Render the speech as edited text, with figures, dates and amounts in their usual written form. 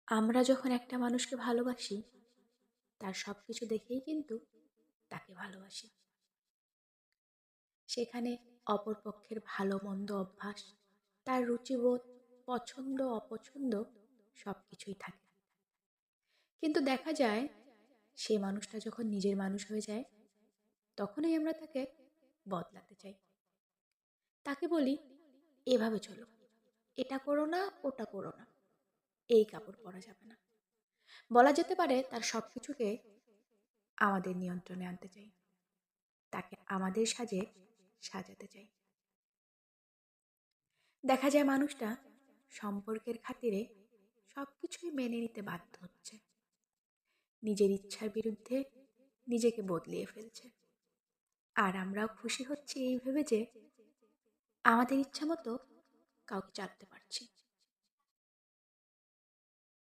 আমরা যখন একটা মানুষকে ভালোবাসি, তার সব কিছু দেখেই কিন্তু তাকে ভালোবাসি। সেখানে অপর পক্ষের ভালো মন্দ অভ্যাস, তার রুচিবোধ, পছন্দ অপছন্দ সব কিছুই থাকে। কিন্তু দেখা যায় সে মানুষটা যখন নিজের মানুষ হয়ে যায়, তখনই আমরা তাকে বদলাতে চাই। তাকে বলি, এভাবে চলো, এটা করো না, ওটা করো না, এই কাপড় পরা যাবে না। বলা যেতে পারে তার সব কিছুকে আমাদের নিয়ন্ত্রণে আনতে চাই, তাকে আমাদের সাজে সাজাতে চাই। দেখা যায় মানুষটা সম্পর্কের খাতিরে সবকিছুই মেনে নিতে বাধ্য হচ্ছে, নিজের ইচ্ছার বিরুদ্ধে নিজেকে বদলিয়ে ফেলছে। আর আমরাও খুশি হচ্ছি এই ভেবে যে আমাদের ইচ্ছা মতো কাউকে চালাতে পারছি।